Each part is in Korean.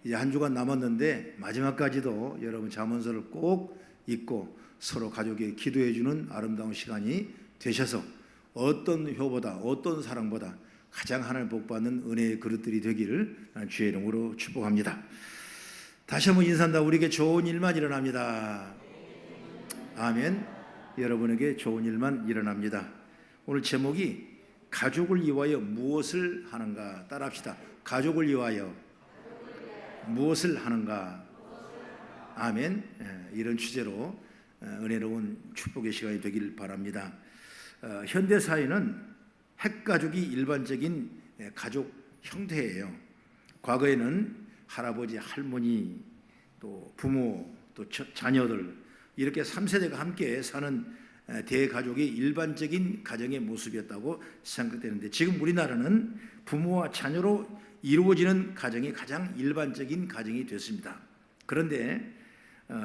이제 한 주간 남았는데 마지막까지도 여러분 잠언서를 꼭 읽고 서로 가족에게 기도해 주는 아름다운 시간이 되셔서 어떤 효보다 어떤 사랑보다 가장 하나님 복 받는 은혜의 그릇들이 되기를 주의 이름으로 축복합니다. 다시 한번 인사한다. 우리에게 좋은 일만 일어납니다. 아멘. 여러분에게 좋은 일만 일어납니다. 오늘 제목이 가족을 위하여 무엇을 하는가. 따라합시다. 가족을 위하여 무엇을 하는가. 아멘. 이런 주제로 은혜로운 축복의 시간이 되길 바랍니다. 현대 사회는 핵가족이 일반적인 가족 형태예요. 과거에는 할아버지, 할머니, 또 부모, 또 자녀들 이렇게 3세대가 함께 사는 대가족이 일반적인 가정의 모습이었다고 생각되는데 지금 우리나라는 부모와 자녀로 이루어지는 가정이 가장 일반적인 가정이 됐습니다. 그런데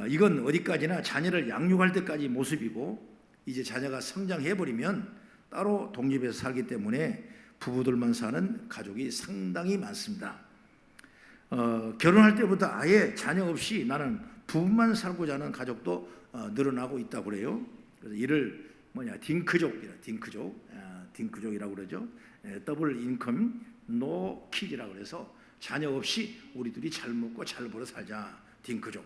이건 어디까지나 자녀를 양육할 때까지 모습이고 이제 자녀가 성장해버리면 따로 독립해서 살기 때문에 부부들만 사는 가족이 상당히 많습니다. 결혼할 때부터 아예 자녀 없이 나는 부부만 살고자 하는 가족도 늘어나고 있다고 그래요. 그래서 이를 딩크족이라고 그러죠. 더블 인컴 노 키즈라고 그래서 자녀 없이 우리들이 잘 먹고 잘 벌어 살자. 딩크족.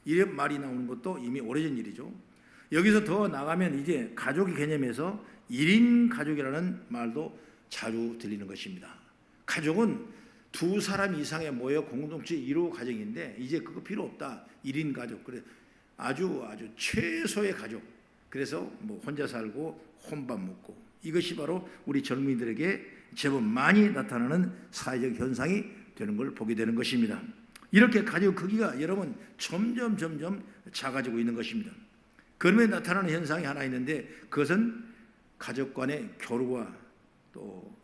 이런 말이 나오는 것도 이미 오래전 일이죠. 여기서 더 나가면 이제 가족의 개념에서 1인 가족이라는 말도 자주 들리는 것입니다. 가족은 두 사람 이상에 모여 공동체 1호 가정인데 이제 그거 필요 없다. 1인 가족. 그래 아주 최소의 가족. 그래서 뭐 혼자 살고 혼밥 먹고 이것이 바로 우리 젊은이들에게 제법 많이 나타나는 사회적 현상이 되는 걸 보게 되는 것입니다. 이렇게 가족 크기가 여러분 점점 작아지고 있는 것입니다. 그러면 나타나는 현상이 하나 있는데 그것은 가족 간의 교류와 또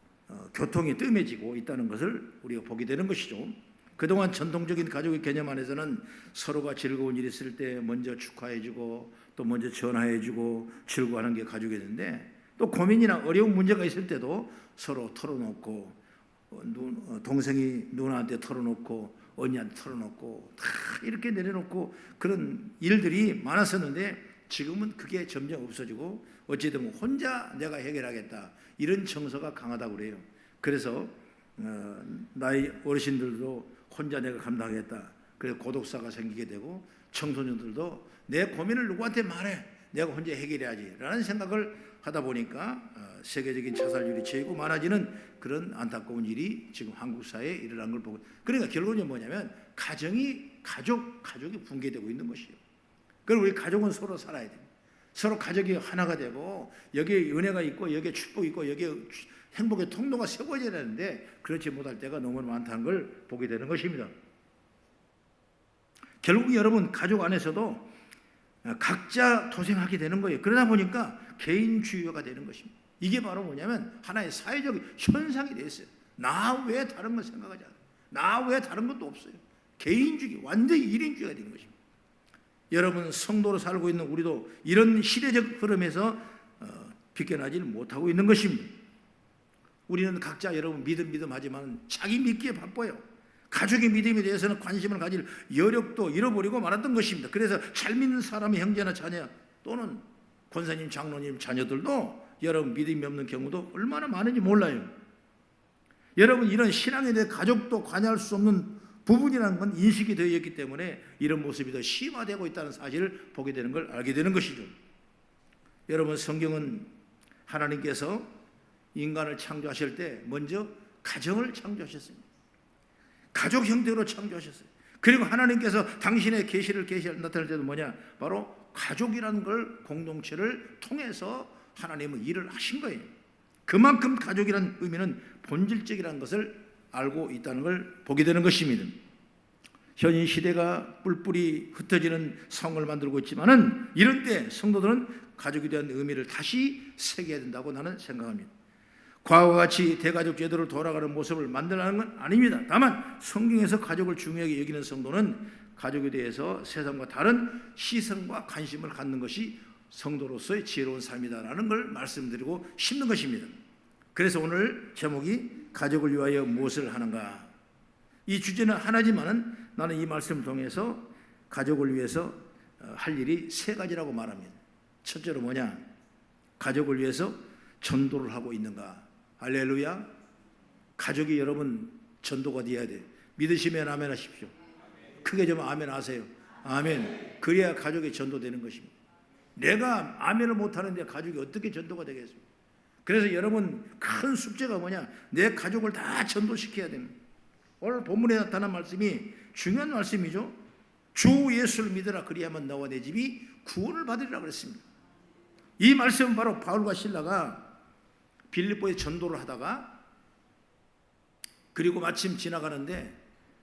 교통이 뜸해지고 있다는 것을 우리가 보게 되는 것이죠. 그동안 전통적인 가족의 개념 안에서는 서로가 즐거운 일이 있을 때 먼저 축하해주고 또 먼저 전화해주고 즐거워하는 게 가족이었는데 또 고민이나 어려운 문제가 있을 때도 서로 털어놓고 동생이 누나한테 털어놓고 언니한테 털어놓고 다 이렇게 내려놓고 그런 일들이 많았었는데 지금은 그게 점점 없어지고 어찌되면 혼자 내가 해결하겠다 이런 정서가 강하다고 그래요. 그래서 나이 어르신들도 혼자 내가 감당하겠다. 그래서 고독사가 생기게 되고 청소년들도 내 고민을 누구한테 말해. 내가 혼자 해결해야지 라는 생각을 하다 보니까 세계적인 자살률이 제일 많아지는 그런 안타까운 일이 지금 한국 사회에 일어난 걸 보고 그러니까 결론은 뭐냐면 가족이 붕괴되고 있는 것이에요. 그리고 우리 가족은 서로 살아야 돼요. 서로 가족이 하나가 되고 여기에 은혜가 있고 여기에 축복이 있고 여기에 행복의 통로가 세워져야 되는데 그렇지 못할 때가 너무 많다는 걸 보게 되는 것입니다. 결국 여러분 가족 안에서도 각자 도생하게 되는 거예요. 그러다 보니까 개인주의가 되는 것입니다. 이게 바로 뭐냐면 하나의 사회적 현상이 됐어요. 나 외에 다른 걸 생각하지 않아요. 나 외에 다른 것도 없어요. 개인주의, 완전히 1인주의가 되는 것입니다. 여러분 성도로 살고 있는 우리도 이런 시대적 흐름에서 비껴나지 못하고 있는 것입니다. 우리는 각자 여러분 믿음 하지만 자기 믿기에 바빠요. 가족의 믿음에 대해서는 관심을 가질 여력도 잃어버리고 말았던 것입니다. 그래서 잘 믿는 사람의 형제나 자녀 또는 권사님, 장로님 자녀들도 여러분 믿음이 없는 경우도 얼마나 많은지 몰라요. 여러분 이런 신앙에 대해 가족도 관여할 수 없는 부분이라는 건 인식이 되어 있기 때문에 이런 모습이 더 심화되고 있다는 사실을 보게 되는 걸 알게 되는 것이죠. 여러분 성경은 하나님께서 인간을 창조하실 때 먼저 가정을 창조하셨습니다. 가족 형태로 창조하셨어요. 그리고 하나님께서 당신의 계시를 나타낼 때도 뭐냐? 바로 가족이라는 걸 공동체를 통해서 하나님은 일을 하신 거예요. 그만큼 가족이라는 의미는 본질적이라는 것을 알고 있다는 걸 보게 되는 것입니다. 현 시대가 뿔뿔이 흩어지는 상황을 만들고 있지만은 이런 때 성도들은 가족에 대한 의미를 다시 새겨야 된다고 나는 생각합니다. 과거와 같이 대가족 제도로 돌아가는 모습을 만들라는 건 아닙니다. 다만 성경에서 가족을 중요하게 여기는 성도는 가족에 대해서 세상과 다른 시선과 관심을 갖는 것이 성도로서의 지혜로운 삶이다라는 걸 말씀드리고 싶는 것입니다. 그래서 오늘 제목이 가족을 위하여 무엇을 하는가. 이 주제는 하나지만은 나는 이 말씀을 통해서 가족을 위해서 할 일이 세 가지라고 말합니다. 첫째로 뭐냐? 가족을 위해서 전도를 하고 있는가? 할렐루야. 가족이 여러분 전도가 되어야 돼. 믿으시면 아멘 하십시오. 크게 좀 아멘 하세요. 아멘. 그래야 가족이 전도되는 것입니다. 내가 아멘을 못하는데 가족이 어떻게 전도가 되겠습니까? 그래서 여러분 큰 숙제가 뭐냐? 내 가족을 다 전도시켜야 됩니다. 오늘 본문에 나타난 말씀이 중요한 말씀이죠. 주 예수를 믿으라 그리하면 너와 내 집이 구원을 받으리라 그랬습니다. 이 말씀은 바로 바울과 실라가 빌립보에 전도를 하다가 그리고 마침 지나가는데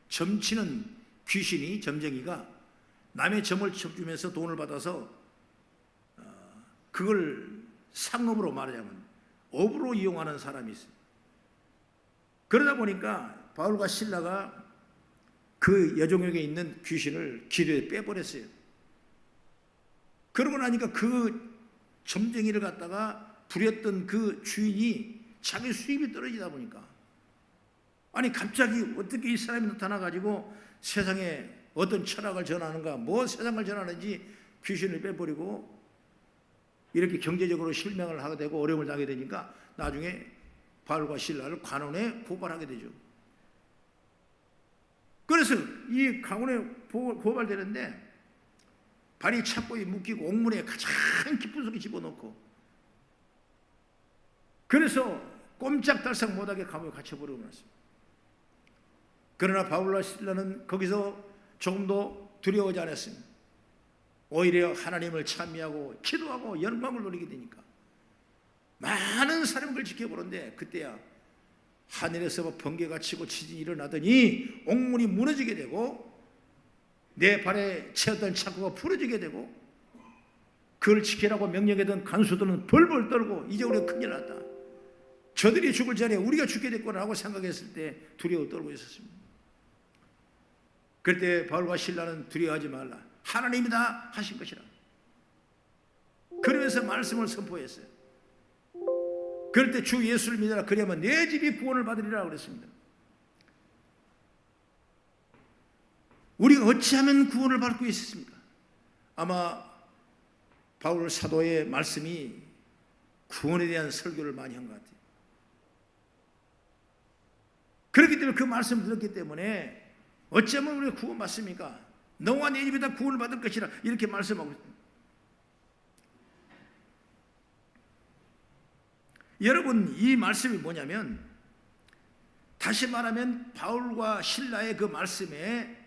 점치는 귀신이 점쟁이가 남의 점을 쳐주면서 돈을 받아서 그걸 상업으로 말하자면 업으로 이용하는 사람이 있어요. 그러다 보니까 바울과 실라가 그 여종에게 있는 귀신을 기도에 빼버렸어요. 그러고 나니까 그 점쟁이를 갖다가 부렸던 그 주인이 자기 수입이 떨어지다 보니까 아니 갑자기 어떻게 이 사람이 나타나가지고 세상에 어떤 철학을 전하는가 뭐 세상을 전하는지 귀신을 빼버리고 이렇게 경제적으로 실명을 하게 되고 어려움을 당하게 되니까 나중에 바울과 실라를 관원에 고발하게 되죠. 그래서 이 관원에 고발되는데 발이 착고에 묶이고 옥문에 가장 깊은 속에 집어넣고 그래서 꼼짝달싹 못하게 감옥에 갇혀버리고 말았습니다. 그러나 바울과 실라는 거기서 조금도 두려워하지 않았습니다. 오히려 하나님을 찬미하고 기도하고 영광을 누리게 되니까 많은 사람을 지켜보는데 그때야 하늘에서 번개가 치고 지진이 일어나더니 옥문이 무너지게 되고 내 발에 채웠던 착고가 풀어지게 되고 그걸 지키라고 명령했던 간수들은 벌벌 떨고 이제 우리가 큰일 났다. 저들이 죽을 전에 우리가 죽게 됐구나라고 생각했을 때 두려워 떨고 있었습니다. 그때 바울과 실라는 두려워하지 말라. 하나님이다 하신 것이라. 그러면서 말씀을 선포했어요. 그럴 때 주 예수를 믿어라. 그러면 내 집이 구원을 받으리라 그랬습니다. 우리가 어찌하면 구원을 받고 있습니까? 아마 바울 사도의 말씀이 구원에 대한 설교를 많이 한 것 같아요. 그렇기 때문에 그 말씀을 들었기 때문에 어쩌면 우리가 구원받습니까? 너와 내 집이 다 구원을 받을 것이라 이렇게 말씀하고 있습니다. 여러분 이 말씀이 뭐냐면 다시 말하면 바울과 실라의 그 말씀에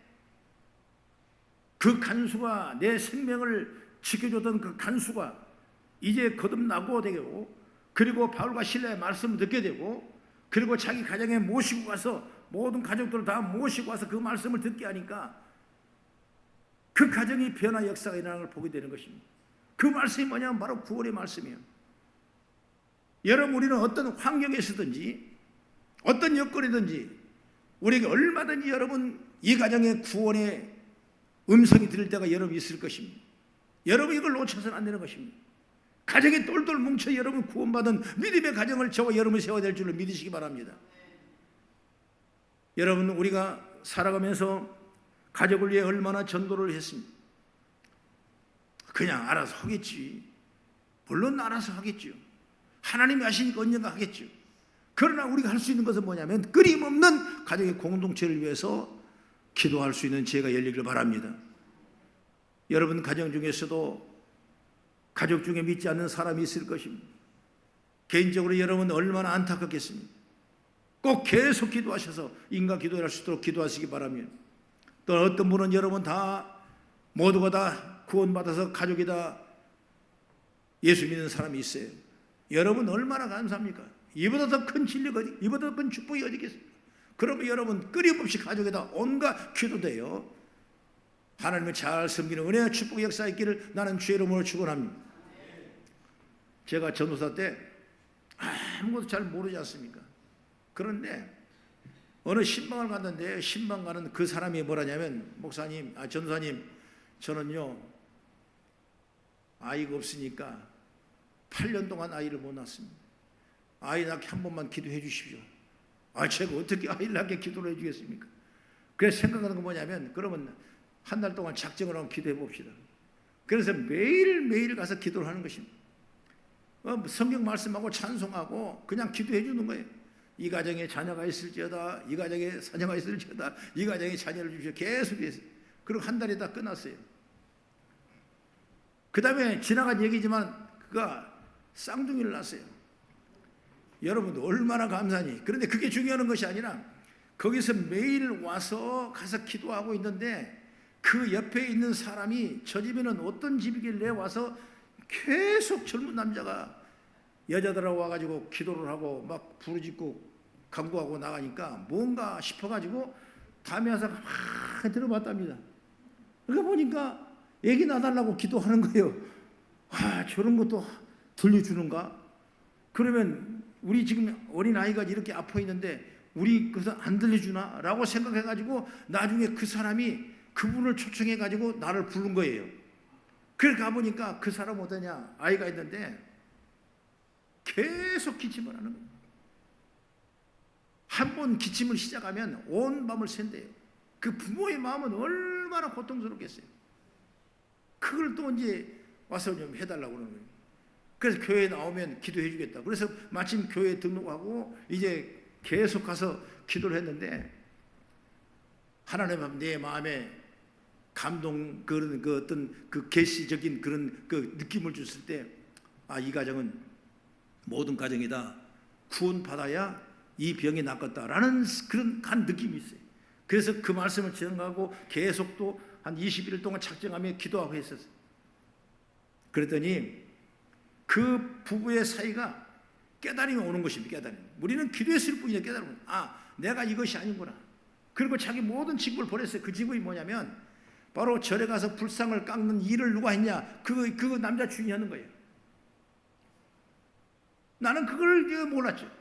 그 간수가 내 생명을 지켜줬던 그 간수가 이제 거듭나고 되고 그리고 바울과 실라의 말씀을 듣게 되고 그리고 자기 가정에 모시고 가서 모든 가족들을 다 모시고 와서 그 말씀을 듣게 하니까 그 가정이 변화 역사가 일어나는 걸 보게 되는 것입니다. 그 말씀이 뭐냐면 바로 구원의 말씀이에요. 여러분 우리는 어떤 환경에 있든지 어떤 여건이든지 우리에게 얼마든지 여러분 이 가정의 구원의 음성이 들릴 때가 여러분 있을 것입니다. 여러분 이걸 놓쳐서는 안 되는 것입니다. 가정이 똘똘 뭉쳐 여러분 구원받은 믿음의 가정을 저와 여러분이 세워야 될 줄로 믿으시기 바랍니다. 여러분 우리가 살아가면서 가족을 위해 얼마나 전도를 했습니다. 그냥 알아서 하겠지. 물론 알아서 하겠죠. 하나님이 하시니까 언젠가 하겠죠. 그러나 우리가 할 수 있는 것은 뭐냐면 끊임없는 가정의 공동체를 위해서 기도할 수 있는 지혜가 열리길 바랍니다. 여러분 가정 중에서도 가족 중에 믿지 않는 사람이 있을 것입니다. 개인적으로 여러분 얼마나 안타깝겠습니까? 꼭 계속 기도하셔서 인간 기도를 할 수 있도록 기도하시기 바랍니다. 또 어떤 분은 여러분 다 모두가 다 구원받아서 가족이 다 예수 믿는 사람이 있어요. 여러분 얼마나 감사합니까? 이보다 더 큰 진리가 어디, 이보다 더 큰 축복이 어디 있겠습니까? 그러면 여러분 끊임없이 가족에다 온갖 기도돼요. 하나님을 잘 섬기는 은혜와 축복의 역사 있기를 나는 주의 이름으로 축원합니다. 제가 전도사 때 아무것도 잘 모르지 않습니까? 그런데 어느 신방을 갔는데 신방 가는 그 사람이 뭐라냐면 목사님, 전도사님 저는요 아이가 없으니까 8년 동안 아이를 못 낳았습니다. 아이 낳게 한 번만 기도해 주십시오. 제가 어떻게 아이를 낳게 기도를 해 주겠습니까? 그래서 생각하는 건 뭐냐면, 그러면 한 달 동안 작정을 하고 기도해 봅시다. 그래서 매일매일 가서 기도를 하는 것입니다. 성경 말씀하고 찬송하고 그냥 기도해 주는 거예요. 이 가정에 자녀가 있을지어다, 이 가정에 자녀가 있을지어다, 이 가정에 자녀를 주십시오. 계속 해서. 그리고 한 달이 다 끝났어요. 그 다음에 지나간 얘기지만 그가 쌍둥이를 낳았어요. 여러분도 얼마나 감사하니. 그런데 그게 중요한 것이 아니라 거기서 매일 와서 가서 기도하고 있는데 그 옆에 있는 사람이 저 집에는 어떤 집이길래 와서 계속 젊은 남자가 여자들하고 와가지고 기도를 하고 막 부르짖고 간구하고 나가니까 뭔가 싶어가지고 다음에 와서 막 들어봤답니다. 그러니까 보니까 애기 낳아달라고 기도하는 거예요. 아, 저런 것도 들려주는가? 그러면 우리 지금 어린아이가 이렇게 아파 있는데 우리 그래서 안 들려주나? 라고 생각해가지고 나중에 그 사람이 그분을 초청해가지고 나를 부른 거예요. 그래 가보니까 그 사람 어떠냐? 아이가 있는데 계속 기침을 하는 거예요. 한 번 기침을 시작하면 온 밤을 샌대요. 그 부모의 마음은 얼마나 고통스럽겠어요. 그걸 또 이제 와서 좀 해달라고 그러는 거예요. 그래서 교회에 나오면 기도해 주겠다. 그래서 마침 교회에 등록하고 이제 계속 가서 기도를 했는데 하나님 내 마음에 감동, 그런 그 어떤 그 계시적인 그런 그 느낌을 줬을 때, 아, 이 가정은 모든 가정이다 구원받아야 이 병이 낫겠다라는 그런 간 느낌이 있어요. 그래서 그 말씀을 전하고 계속 또 한 21일 동안 작정하며 기도하고 했었어요. 그랬더니 그 부부의 사이가 깨달음이 오는 것입니다. 깨달음. 우리는 기도했을 뿐이냐 깨달음. 아, 내가 이것이 아니구나. 그리고 자기 모든 직분을 버렸어요. 그 직분이 뭐냐면 바로 절에 가서 불상을 깎는 일을 누가 했냐? 그 남자 주인이 하는 거예요. 나는 그걸 몰랐죠.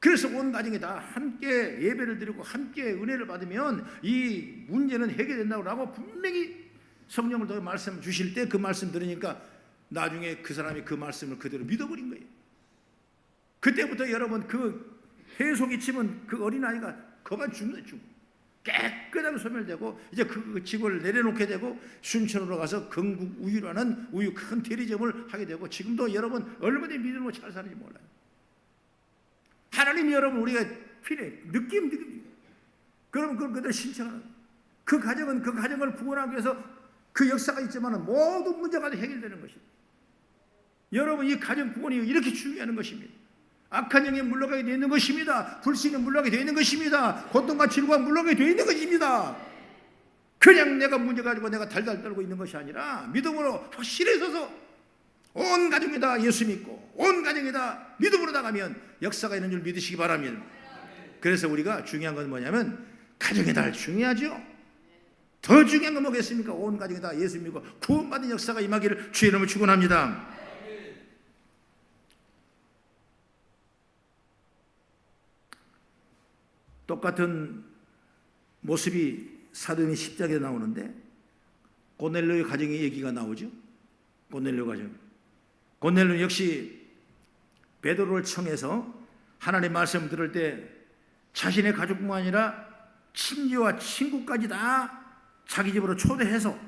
그래서 온 가정이 다 함께 예배를 드리고 함께 은혜를 받으면 이 문제는 해결된다고 분명히 성령을 더 말씀 주실 때 그 말씀 들으니까 나중에 그 사람이 그 말씀을 그대로 믿어버린 거예요. 그때부터 여러분 그 해속이 치면 그 어린아이가 거반 죽는 죽. 깨끗하게 소멸되고 이제 그 직을 내려놓게 되고 순천으로 가서 건국 우유라는 우유 큰 대리점을 하게 되고 지금도 여러분 얼마나 믿음으로 잘 사는지 몰라요. 하나님 여러분 우리가 필요해. 느낌. 그러면 그걸 그대로 신청하는 그 가정은 그 가정을 구원하기 위해서 그 역사가 있지만 모든 문제가 해결되는 것입니다. 여러분 이 가정 구원이 이렇게 중요한 것입니다. 악한 영에 물러가게 되어 있는 것입니다. 불신에 물러가게 되어 있는 것입니다. 고통과 질고가 물러가게 되어 있는 것입니다. 그냥 내가 문제 가지고 내가 달달 떨고 있는 것이 아니라 믿음으로 확실히 서서 온 가정이 다 예수 믿고 온 가정이 다 믿음으로 나가면 역사가 있는 줄 믿으시기 바랍니다. 그래서 우리가 중요한 건 뭐냐면 가정이 다 중요하죠. 더 중요한 건 뭐겠습니까? 온 가정이 다 예수 믿고 구원받은 역사가 임하기를 주의 이름으로 축원합니다. 똑같은 모습이 사도행전 10장에 나오는데 고넬료의 가정의 얘기가 나오죠. 고넬료 가정. 고넬료 역시 베드로를 청해서 하나님의 말씀 들을 때 자신의 가족뿐만 아니라 친지와 친구까지 다 자기 집으로 초대해서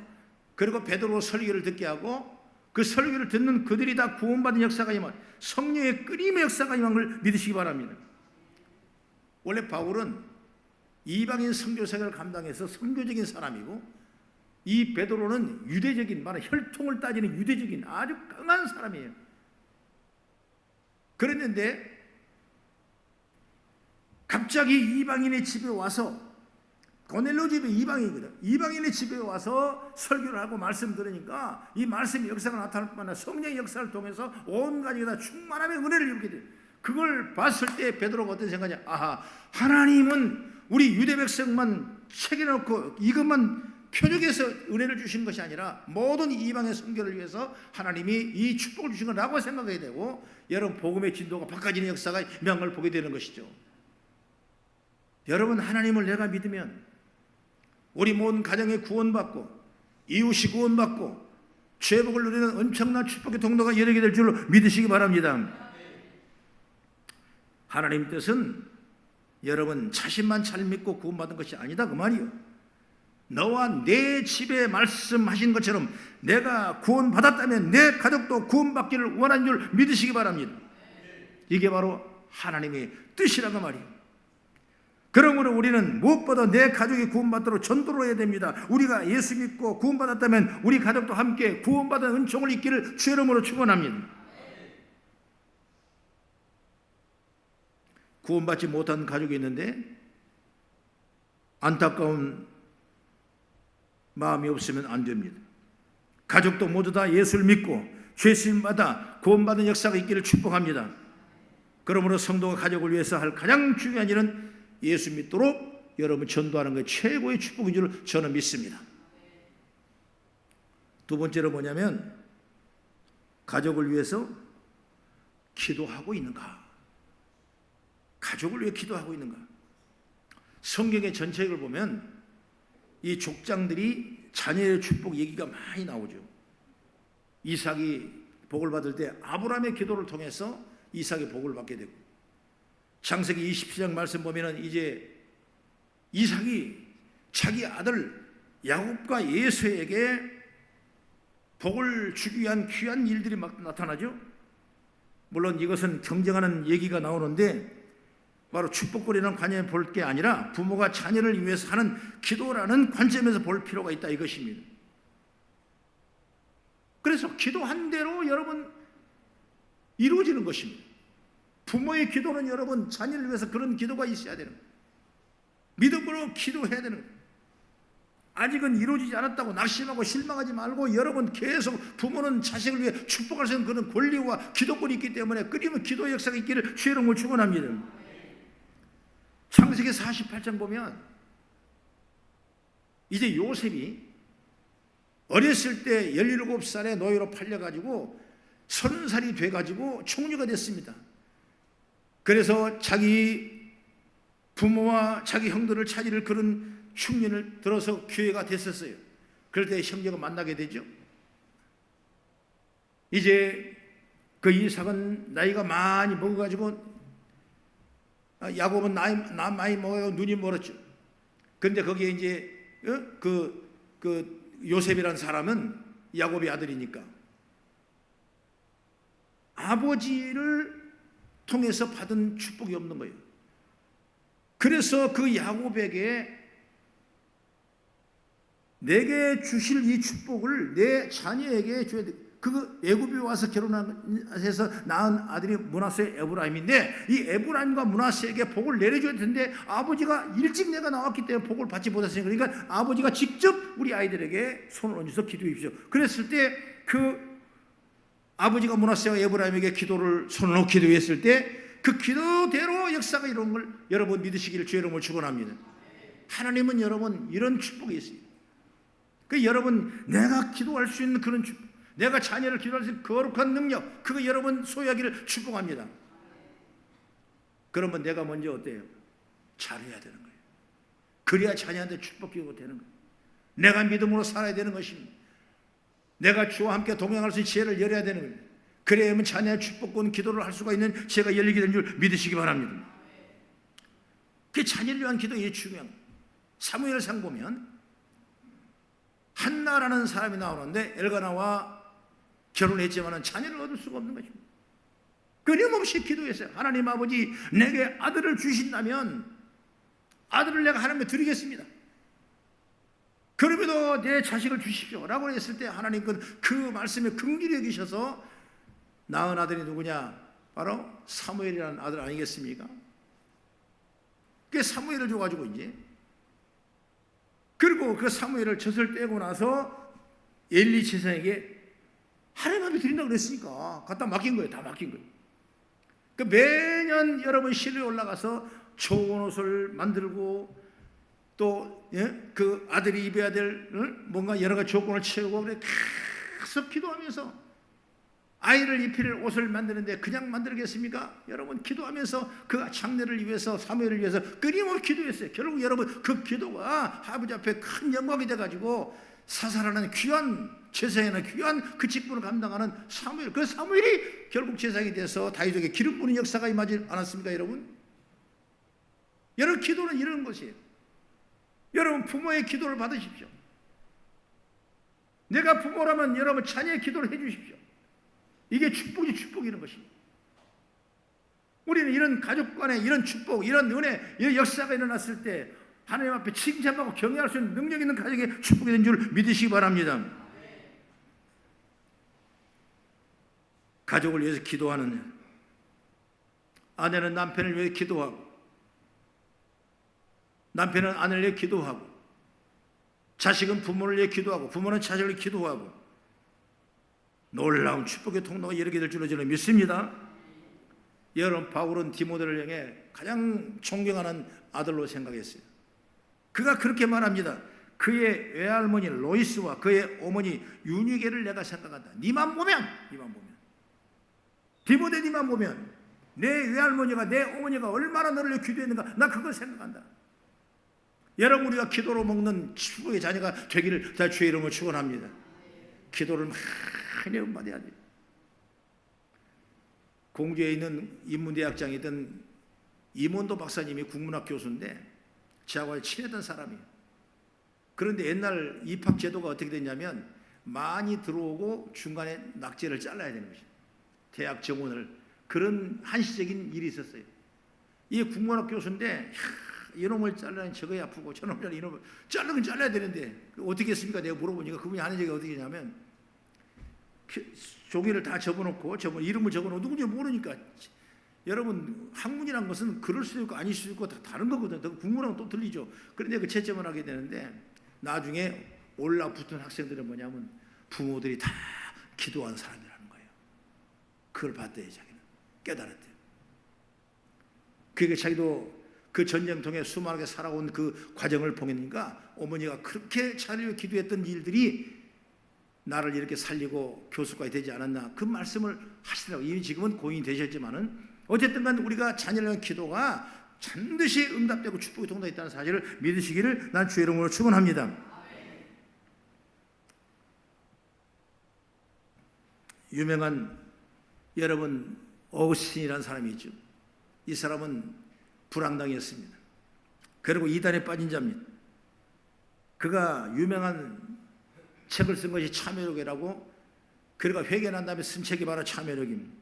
그리고 베드로 설교를 듣게 하고 그 설교를 듣는 그들이 다 구원받은 역사가 임한 성령의 끓임의 역사가 임한 걸 믿으시기 바랍니다. 원래 바울은 이방인 선교사역을 감당해서 선교적인 사람이고 이 베드로는 유대적인 말은 혈통을 따지는 유대적인 아주 강한 사람이에요. 그랬는데 갑자기 이방인의 집에 와서 고넬료 집에 이방인이거든. 이방인의 집에 와서 설교를 하고 말씀 들으니까 이 말씀의 역사가 나타날 뿐만 아니라 성령의 역사를 통해서 온 가정이 다 충만함의 은혜를 입게 돼요. 그걸 봤을 때 베드로가 어떤 생각이냐? 아하, 하나님은 우리 유대 백성만 책임놓고 이것만 표적해서 은혜를 주신 것이 아니라 모든 이방의 선교를 위해서 하나님이 이 축복을 주신 거라고 생각해야 되고 여러분 복음의 진도가 바꿔지는 역사가 명을 보게 되는 것이죠. 여러분 하나님을 내가 믿으면 우리 모든 가정에 구원받고 이웃이 구원받고 죄복을 누리는 엄청난 축복의 통로가 열리게 될 줄로 믿으시기 바랍니다. 하나님 뜻은 여러분 자신만 잘 믿고 구원받은 것이 아니다 그 말이요. 너와 내 집에 말씀하신 것처럼 내가 구원받았다면 내 가족도 구원받기를 원하는 줄 믿으시기 바랍니다. 이게 바로 하나님의 뜻이라고 말이에요. 그러므로 우리는 무엇보다 내 가족이 구원받도록 전도를 해야 됩니다. 우리가 예수 믿고 구원받았다면 우리 가족도 함께 구원받은 은총을 입기를 주의 이름으로 축원합니다. 구원받지 못한 가족이 있는데 안타까운 마음이 없으면 안 됩니다. 가족도 모두 다 예수를 믿고 죄수님마다 구원받은 역사가 있기를 축복합니다. 그러므로 성도가 가족을 위해서 할 가장 중요한 일은 예수 믿도록 여러분 전도하는 것이 최고의 축복인 줄 저는 믿습니다. 두 번째로 뭐냐면 가족을 위해서 기도하고 있는가? 가족을 위해 기도하고 있는가? 성경의 전체를 보면 이 족장들이 자녀의 축복 얘기가 많이 나오죠. 이삭이 복을 받을 때 아브라함의 기도를 통해서 이삭이 복을 받게 되고, 창세기 27장 말씀 보면은 이제 이삭이 자기 아들 야곱과 에서에게 복을 주기 위한 귀한 일들이 막 나타나죠. 물론 이것은 경쟁하는 얘기가 나오는데 바로 축복거리라는 관점에 볼 게 아니라 부모가 자녀를 위해서 하는 기도라는 관점에서 볼 필요가 있다 이것입니다. 그래서 기도한 대로 여러분 이루어지는 것입니다. 부모의 기도는 여러분 자녀를 위해서 그런 기도가 있어야 되는 거예요. 믿음으로 기도해야 되는 거예요. 아직은 이루어지지 않았다고 낙심하고 실망하지 말고 여러분 계속 부모는 자식을 위해 축복할 수 있는 그런 권리와 기도권이 있기 때문에 끊임없이 기도 역사가 있기를 주의 이름으로 축원합니다. 창세기 48장 보면 이제 요셉이 어렸을 때 17살에 노예로 팔려가지고 30살이 돼가지고 총리가 됐습니다. 그래서 자기 부모와 자기 형들을 찾으려 그런 흉년을 들어서 기회가 됐었어요. 그럴 때 형제가 만나게 되죠. 이제 그 이삭은 나이가 많이 먹어가지고 야곱은 나이 많이 먹어요. 눈이 멀었죠. 근데 거기에 이제 그 요셉이라는 사람은 야곱의 아들이니까 아버지를 통해서 받은 축복이 없는 거예요. 그래서 그 야곱에게 내게 주실 이 축복을 내 자녀에게 줘야 돼. 그 애굽에 와서 결혼해서 낳은 아들이 므낫세 에브라임인데 이 에브라임과 므낫세에게 복을 내려줘야 되는데 아버지가 일찍 내가 나왔기 때문에 복을 받지 못했으니까 그러니까 아버지가 직접 우리 아이들에게 손을 얹어서 기도해 주십시오. 그랬을 때 그 아버지가 므낫세와 에브라임에게 손을 얹고 기도했을 때 그 기도대로 역사가 이런 걸 여러분 믿으시기를 주의 이름으로 축원합니다. 하나님은 여러분 이런 축복이 있어요. 그 여러분 내가 기도할 수 있는 그런 축복, 내가 자녀를 기도할 수 있는 거룩한 능력, 그거 여러분 소유하기를 축복합니다. 그러면 내가 먼저 어때요? 잘해야 되는 거예요. 그래야 자녀한테 축복하고 되는 거예요. 내가 믿음으로 살아야 되는 것입니다. 내가 주와 함께 동행할 수 있는 지혜를 열어야 되는 거예요. 그래야만 자녀의 축복권 기도를 할 수가 있는 지혜가 열리게 되는 줄 믿으시기 바랍니다. 그 자녀를 위한 기도가 중요한 거예요. 사무엘상 보면 한나라는 사람이 나오는데 엘가나와 결혼했지만 자녀를 얻을 수가 없는 것입니다. 끊임없이 기도했어요. 하나님 아버지 내게 아들을 주신다면 아들을 내가 하나님께 드리겠습니다. 그럼에도 내 자식을 주십시오 라고 했을 때 하나님 그 말씀에 긍휼히 여기셔서 낳은 아들이 누구냐? 바로 사무엘이라는 아들 아니겠습니까? 그 사무엘을 줘가지고 이제 그리고 그 사무엘을 젖을 떼고 나서 엘리 제사장에게 하나님 앞에 드린다고 그랬으니까 갖다 맡긴 거예요. 다 맡긴 거예요. 그 매년 여러분 실로에 올라가서 좋은 옷을 만들고 또 그 아들이 입어야 될 뭔가 여러 가지 조건을 채우고 그래 계속 기도하면서 아이를 입힐 옷을 만드는데 그냥 만들겠습니까? 여러분 기도하면서 그 장래를 위해서 사무엘을 위해서 끊임없이 기도했어요. 결국 여러분 그 기도가 아버지 앞에 큰 영광이 돼가지고 사살하는 귀한 제사에는 귀한 그 직분을 감당하는 사무엘, 그 사무엘이 결국 제사장이 돼서 다윗에게 기름 부는 역사가 임하지 않았습니까 여러분? 여러분 기도는 이런 것이에요. 여러분 부모의 기도를 받으십시오. 내가 부모라면 여러분 자녀의 기도를 해 주십시오. 이게 축복이 축복이라는 것입니다. 우리는 이런 가족 간에 이런 축복, 이런 은혜, 이런 역사가 일어났을 때 하나님 앞에 칭찬받고 경외할 수 있는 능력 있는 가정의 축복이 된 줄 믿으시기 바랍니다. 가족을 위해서 기도하는 아내는 남편을 위해 기도하고, 남편은 아내를 위해 기도하고, 자식은 부모를 위해 기도하고, 부모는 자식을 위해 기도하고, 놀라운 축복의 통로가 이렇게 될 줄로 저는 믿습니다. 여러분, 바울은 디모데를 향해 가장 존경하는 아들로 생각했어요. 그가 그렇게 말합니다. 그의 외할머니 로이스와 그의 어머니 유니게를 내가 생각한다. 니만 보면 디모데 니만 보면 내 외할머니가 내 어머니가 얼마나 너를 위해 기도했는가, 나 그걸 생각한다. 여러분, 우리가 기도로 먹는 축복의 자녀가 되기를 다 주의 이름으로 축원합니다. 기도를 많이 받아야 돼요. 공주에 있는 인문대학장이던 이몬도 박사님이 국문학 교수인데 저하고 친했던 사람이에요. 그런데 옛날 입학 제도가 어떻게 됐냐면 많이 들어오고 중간에 낙제를 잘라야 되는 것이에요. 대학 정원을. 그런 한시적인 일이 있었어요. 이 국문학 교수인데 이놈을 잘라니 저거야 아프고 저놈을 잘라 이놈을 자르긴 잘라야 되는데 어떻게 했습니까? 내가 물어보니까 그분이 하는 얘기가 어떻게 했냐면 종이를 다 접어놓고 이름을 접어놓고 누군지 모르니까. 여러분, 학문이란 것은 그럴 수도 있고 아닐 수도 있고 다 다른 거거든요. 국문학은 또 틀리죠. 그런데 그 채점을 하게 되는데 나중에 올라붙은 학생들은 뭐냐면 부모들이 다 기도한 사람이라는 거예요. 그걸 봤대요. 자기는 깨달았대요. 그러니까 자기도 그 전쟁통에 수많게 살아온 그 과정을 보니까 어머니가 그렇게 자리를 기도했던 일들이 나를 이렇게 살리고 교수까지 되지 않았나, 그 말씀을 하시더라고요. 이미 지금은 고인이 되셨지만은 어쨌든 간 우리가 자녀를 위한 기도가 반드시 응답되고 축복이 통로있다는 사실을 믿으시기를 난 주의 이름으로 축원합니다. 유명한 여러분 어거스틴이라는 사람이 있죠. 이 사람은 불황당이었습니다. 그리고 이단에 빠진 자입니다. 그가 유명한 책을 쓴 것이 참회록이라고, 그가 회개한 다음에 쓴 책이 바로 참회록입니다.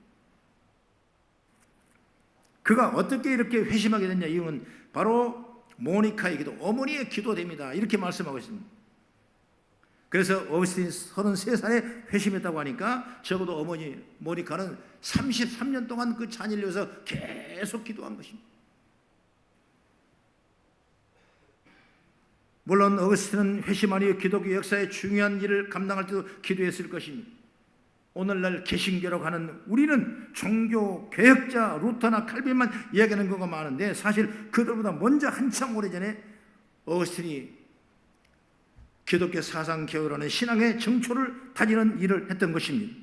그가 어떻게 이렇게 회심하게 됐냐, 이유는 바로 모니카의 기도, 어머니의 기도됩니다. 이렇게 말씀하고 있습니다. 그래서 어거스틴이 33살에 회심했다고 하니까 적어도 어머니 모니카는 33년 동안 그 자녀를 위해서 계속 기도한 것입니다. 물론 어거스틴은 회심한 이후 기독교 역사의 중요한 일을 감당할 때도 기도했을 것입니다. 오늘날 개신교라고 하는 우리는 종교 개혁자 루터나 칼빈만 이야기하는 경우가 많은데 사실 그들보다 먼저 한참 오래전에 어거스틴이 기독교 사상 개혁이라는 신앙의 정초를 다지는 일을 했던 것입니다.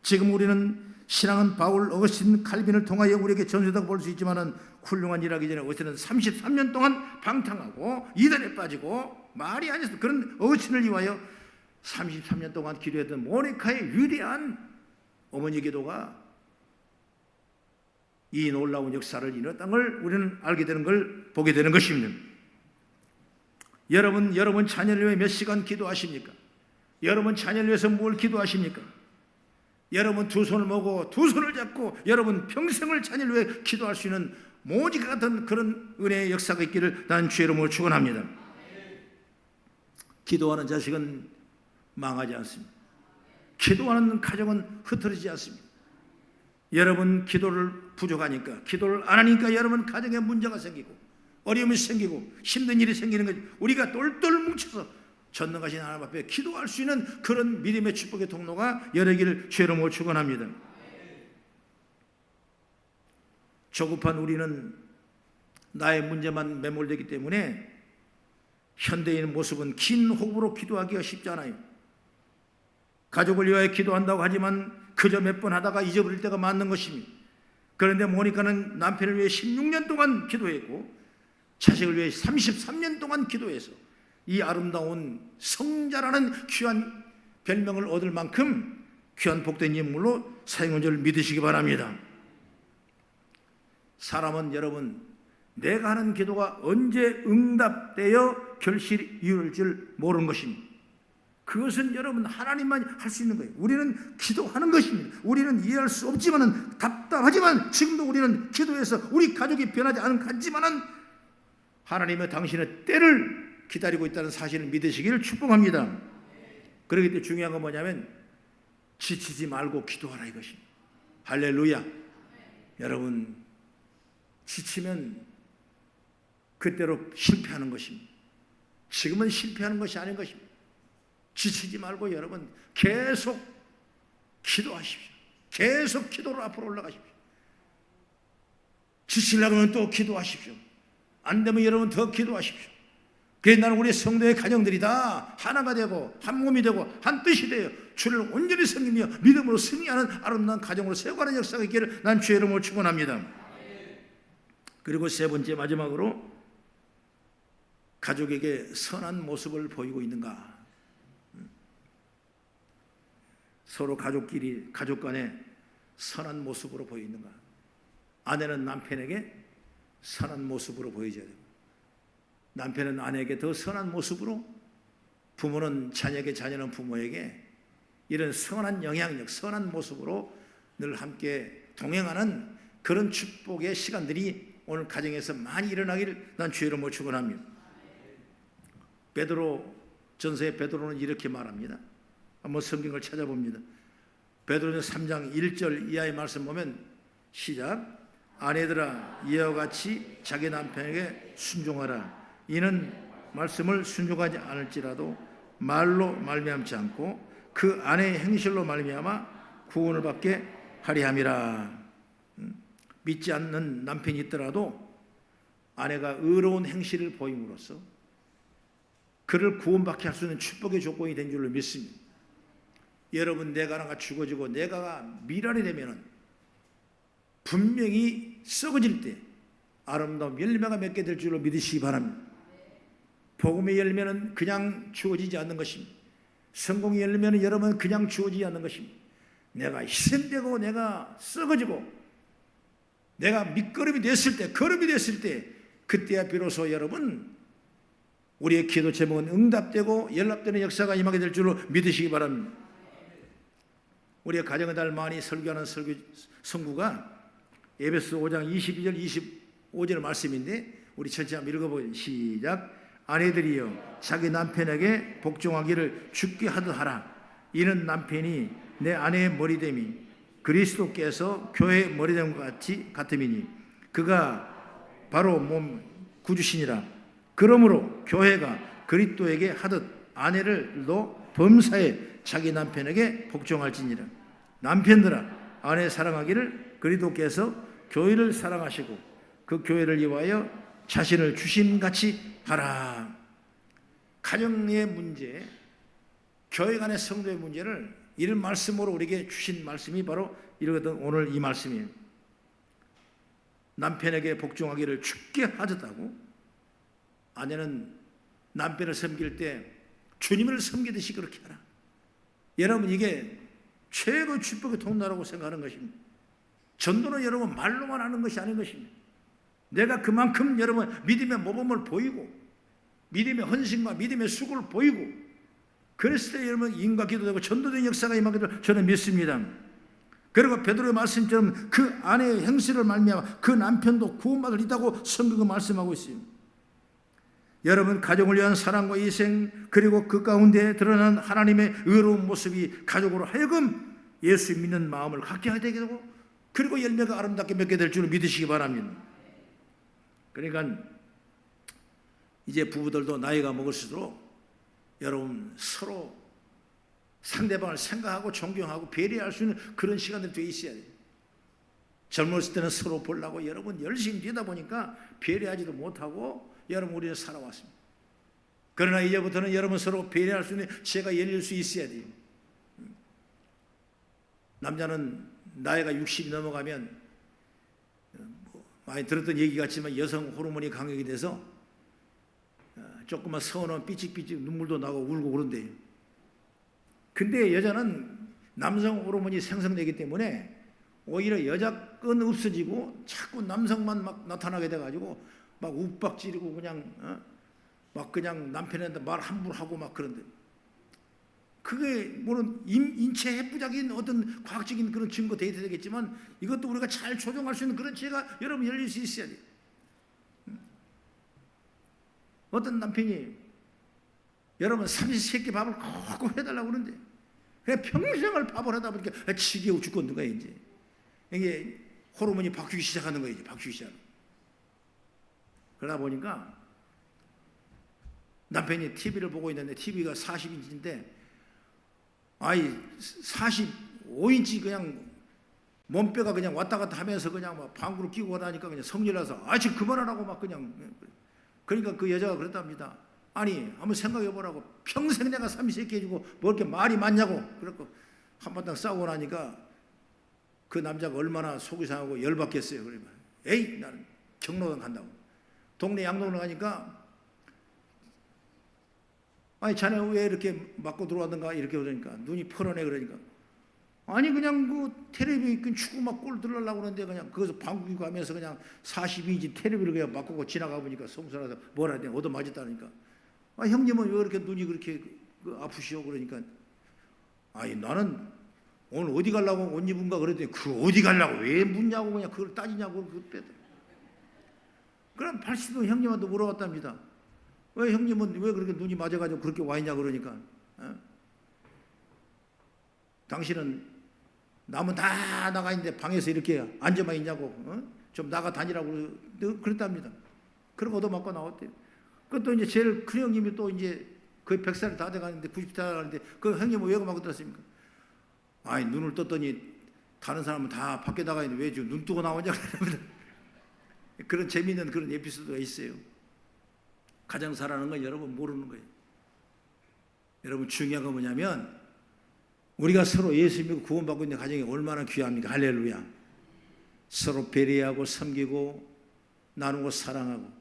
지금 우리는 신앙은 바울, 어거스틴, 칼빈을 통하여 우리에게 전수했다고 볼 수 있지만 훌륭한 일하기 전에 어거스틴은 33년 동안 방탕하고 이단에 빠지고 말이 아니었습니다. 그런 어거스틴을 위하여 33년 동안 기도했던 모니카의 위대한 어머니 기도가 이 놀라운 역사를 이뤘다는 걸 우리는 알게 되는 걸 보게 되는 것입니다. 여러분 자녀를 위해 몇 시간 기도하십니까? 여러분 자녀를 위해서 뭘 기도하십니까? 여러분 두 손을 모고 두 손을 잡고 여러분 평생을 자녀를 위해 기도할 수 있는 모직 같은 그런 은혜의 역사가 있기를 난 주의 이름으로 축원합니다. 기도하는 자식은 망하지 않습니다. 기도하는 가정은 흐트러지지 않습니다. 여러분 기도를 부족하니까, 기도를 안 하니까 여러분 가정에 문제가 생기고 어려움이 생기고 힘든 일이 생기는 거죠. 우리가 똘똘 뭉쳐서 전능하신 하나님 앞에 기도할 수 있는 그런 믿음의 축복의 통로가 열리기를 주의 이름으로 축원합니다. 조급한 우리는 나의 문제만 매몰되기 때문에 현대인 모습은 긴 호흡으로 기도하기가 쉽지 않아요. 가족을 위하여 기도한다고 하지만 그저 몇 번 하다가 잊어버릴 때가 많은 것입니다. 그런데 모니카는 남편을 위해 16년 동안 기도했고 자식을 위해 33년 동안 기도해서 이 아름다운 성자라는 귀한 별명을 얻을 만큼 귀한 복된 인물로 사용한 줄 믿으시기 바랍니다. 사람은 여러분 내가 하는 기도가 언제 응답되어 결실이 이룰 줄 모르는 것입니다. 그것은 여러분 하나님만 할 수 있는 거예요. 우리는 기도하는 것입니다. 우리는 이해할 수 없지만은, 답답하지만, 지금도 우리는 기도해서 우리 가족이 변하지 않은 것 같지만은 하나님은 당신의 때를 기다리고 있다는 사실을 믿으시기를 축복합니다. 그렇기 때문에 중요한 건 뭐냐면 지치지 말고 기도하라 이것입니다. 할렐루야. 여러분 지치면 그때로 실패하는 것입니다. 지금은 실패하는 것이 아닌 것입니다. 지치지 말고 여러분 계속 기도하십시오. 계속 기도로 앞으로 올라가십시오. 지치려고 하면 또 기도하십시오. 안 되면 여러분 더 기도하십시오. 그래서 나는 우리 성도의 가정들이 다 하나가 되고 한 몸이 되고 한 뜻이 되어 주를 온전히 섬기며 믿음으로 승리하는 아름다운 가정으로 세워가는 역사가 있기를 난 주의 이름으로 축원합니다. 그리고 세 번째 마지막으로 가족에게 선한 모습을 보이고 있는가? 서로 가족끼리 가족 간에 선한 모습으로 보이는가? 아내는 남편에게 선한 모습으로 보여줘야 됩니다. 남편은 아내에게 더 선한 모습으로, 부모는 자녀에게, 자녀는 부모에게 이런 선한 영향력, 선한 모습으로 늘 함께 동행하는 그런 축복의 시간들이 오늘 가정에서 많이 일어나기를 난 주의 이름으로 축원합니다. 베드로 전서의 베드로는 이렇게 말합니다. 한번 성경을 찾아봅니다. 베드로전서 3장 1절 이하의 말씀 보면 시작. 아내들아 이와 같이 자기 남편에게 순종하라. 이는 말씀을 순종하지 않을지라도 말로 말미암지 않고 그 아내의 행실로 말미암아 구원을 받게 하리 함이라. 믿지 않는 남편이 있더라도 아내가 의로운 행실을 보임으로써 그를 구원받게 할 수 있는 축복의 조건이 된 줄로 믿습니다. 여러분 내가 하나가 죽어지고 내가가 미랄이 되면은 분명히 썩어질 때 아름다운 열매가 맺게 될 줄로 믿으시기 바랍니다. 복음의 열매는 그냥 주어지지 않는 것입니다. 성공의 열매는 여러분 그냥 주어지지 않는 것입니다. 내가 희생되고 내가 썩어지고 내가 밑거름이 됐을 때, 거름이 됐을 때 그때야 비로소 여러분 우리의 기도 제목은 응답되고 연락되는 역사가 임하게 될 줄로 믿으시기 바랍니다. 우리의 가정의 달 많이 설교하는 성구가 에베소 5장 22절 25절 말씀인데 우리 전체 한번 읽어보죠. 시작. 아내들이여 자기 남편에게 복종하기를 죽게 하듯 하라. 이는 남편이 내 아내의 머리됨이 그리스도께서 교회의 머리됨과 같음이니 그가 바로 몸 구주시니라. 그러므로 교회가 그리스도에게 하듯 아내를도 범사에 자기 남편에게 복종할지니라. 남편들아 아내 사랑하기를 그리스도께서 교회를 사랑하시고 그 교회를 위하여 자신을 주심같이 하라. 가정의 문제, 교회 간의 성도의 문제를 이런 말씀으로 우리에게 주신 말씀이 바로 이러거든. 오늘 이 말씀이에요. 남편에게 복종하기를 죽게 하듯하고 아내는 남편을 섬길 때 주님을 섬기듯이 그렇게 하라. 여러분 이게 최고 축복의 통로라고 생각하는 것입니다. 전도는 여러분 말로만 하는 것이 아닌 것입니다. 내가 그만큼 여러분 믿음의 모범을 보이고 믿음의 헌신과 믿음의 수고를 보이고 그랬을 때 여러분 인과 기도되고 전도된 역사가 임하기를 저는 믿습니다. 그리고 베드로의 말씀처럼 그 아내의 행실을 말미암아 그 남편도 구원받을 있다고 성경은 말씀하고 있습니다. 여러분 가정을 위한 사랑과 희생 그리고 그 가운데 드러난 하나님의 의로운 모습이 가족으로 하여금 예수 믿는 마음을 갖게 하게 되고 그리고 열매가 아름답게 맺게 될 줄을 믿으시기 바랍니다. 그러니까 이제 부부들도 나이가 먹을수록 여러분 서로 상대방을 생각하고 존경하고 배려할 수 있는 그런 시간들이 돼 있어야 돼요. 젊었을 때는 서로 보려고 여러분 열심히 뛰다 보니까 배려하지도 못하고 여러분 우리는 살아왔습니다. 그러나 이제부터는 여러분 서로 배려할 수 있는 지혜가 열릴 수 있어야 돼요. 남자는 나이가 60이 넘어가면 많이 들었던 얘기 같지만 여성 호르몬이 강력이 돼서 조금만 서운하면 삐찍삐찍 눈물도 나고 울고 그런대요. 근데 여자는 남성 호르몬이 생성되기 때문에 오히려 여자건 없어지고 자꾸 남성만 막 나타나게 돼가지고 막 욱박지르고 그냥 막 그냥 남편한테 말 함부로 하고 막 그런데 그게 물론 인체 해부적인 어떤 과학적인 그런 증거 데이터 되겠지만 이것도 우리가 잘 조정할 수 있는 그런 지혜가 여러분 열릴 수 있어야 돼요. 어떤 남편이 여러분 삼시세끼 밥을 꼭 해달라고 그러는데 그냥 평생을 밥을 하다 보니까 지겨워 죽겠는 거예요. 이제 이게 호르몬이 바뀌기 시작하는 거예요. 이제 바뀌기 시작. 그러다 보니까 남편이 TV를 보고 있는데 TV가 40인치인데 아이 45인치 그냥 몸뼈가 그냥 왔다 갔다 하면서 그냥 막 방구를 끼고 나니까 그냥 성질나서 지금 그만하라고 막 그냥 그러니까 그 여자가 그랬답니다. 아니 한번 생각해 보라고 평생 내가 삼시세끼 해주고 뭐 이렇게 말이 많냐고 그렇고 한바탕 싸우고 나니까 그 남자가 얼마나 속이 상하고 열받겠어요. 그러면 에이 나는 경로당 간다고 동네 양동으로 가니까 아니 자네 왜 이렇게 맞고 들어왔는가 이렇게 그러니까 눈이 펄어내 그러니까 아니 그냥 그 텔레비 그 축구 막 골 들으려고 그러는데 그냥 거기서 방구 끼고 하면서 그냥 42인치 텔레비를 그냥 맞고 지나가 보니까 성스러워서 뭐라 해야 얻어 맞았다니까 형님은 왜 이렇게 눈이 그렇게 아프시오 그러니까 아니 나는 오늘 어디 가려고 옷 입은가 그랬더니 그 어디 가려고 왜 묻냐고 그냥 그걸 따지냐고 그랬대. 그럼 발시도 형님한테 물어봤답니다. 왜 형님은 왜 그렇게 눈이 맞아가지고 그렇게 와 있냐 그러니까 당신은 남은 다 나가 있는데 방에서 이렇게 앉아만 있냐고 좀 나가 다니라고 그랬답니다. 그러고 얻어맞고 나왔대요. 그것도 이제 제일 큰 형님이 또 이제 거의 100살이 다 돼가는데 90살 가는데 그 형님은 왜 그만 들었습니까? 아니 눈을 떴더니 다른 사람은 다 밖에 나가 있는데 왜 지금 눈 뜨고 나오냐 그럽니다. 그런 재미있는 그런 에피소드가 있어요. 가정 살아가는 건 여러분 모르는 거예요. 여러분 중요한 건 뭐냐면 우리가 서로 예수 믿고 구원받고 있는 가정이 얼마나 귀합니까? 할렐루야. 서로 배려하고 섬기고 나누고 사랑하고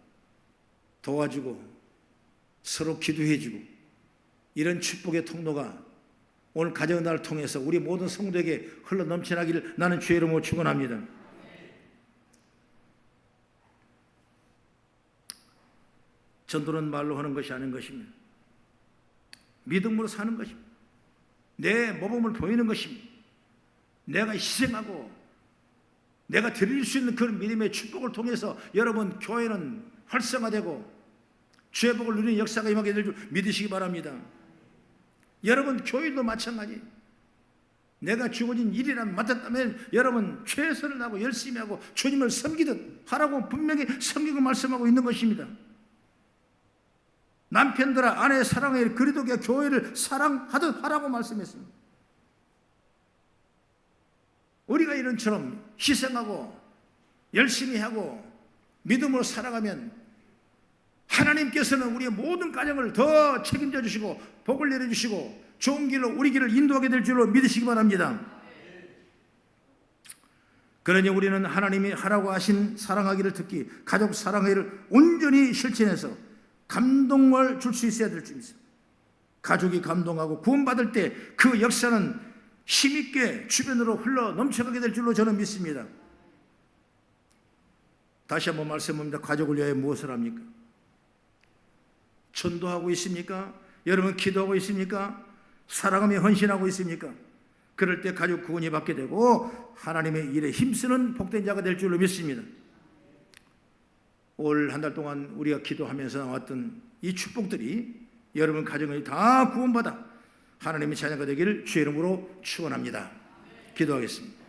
도와주고 서로 기도해주고 이런 축복의 통로가 오늘 가정의 날을 통해서 우리 모든 성도에게 흘러 넘쳐나기를 나는 주의 이름으로 축원합니다. 전도는 말로 하는 것이 아닌 것입니다. 믿음으로 사는 것입니다. 내 모범을 보이는 것입니다. 내가 희생하고 내가 드릴 수 있는 그런 믿음의 축복을 통해서 여러분 교회는 활성화되고 주의 복을 누리는 역사가 임하게 될 줄 믿으시기 바랍니다. 여러분 교회도 마찬가지. 내가 주어진 일이라면 맡았다면 여러분 최선을 다하고 열심히 하고 주님을 섬기듯 하라고 분명히 섬기고 말씀하고 있는 것입니다. 남편들아 아내 사랑해 그리도 교회를 사랑하듯 하라고 말씀했습니다. 우리가 이런처럼 희생하고 열심히 하고 믿음으로 살아가면 하나님께서는 우리의 모든 가정을 더 책임져 주시고 복을 내려주시고 좋은 길로 우리 길을 인도하게 될 줄로 믿으시기 바랍니다. 그러니 우리는 하나님이 하라고 하신 사랑하기를 특히 가족 사랑하기를 온전히 실천해서 감동을 줄 수 있어야 될 줄 믿습니다. 가족이 감동하고 구원받을 때 그 역사는 힘있게 주변으로 흘러 넘쳐가게 될 줄로 저는 믿습니다. 다시 한번 말씀합니다. 가족을 위하여 무엇을 합니까? 전도하고 있습니까? 여러분 기도하고 있습니까? 사랑하며 헌신하고 있습니까? 그럴 때 가족 구원이 받게 되고 하나님의 일에 힘쓰는 복된 자가 될 줄로 믿습니다. 올 한 달 동안 우리가 기도하면서 나왔던 이 축복들이 여러분 가정을 다 구원받아 하나님의 자녀가 되기를 주의 이름으로 축원합니다. 기도하겠습니다.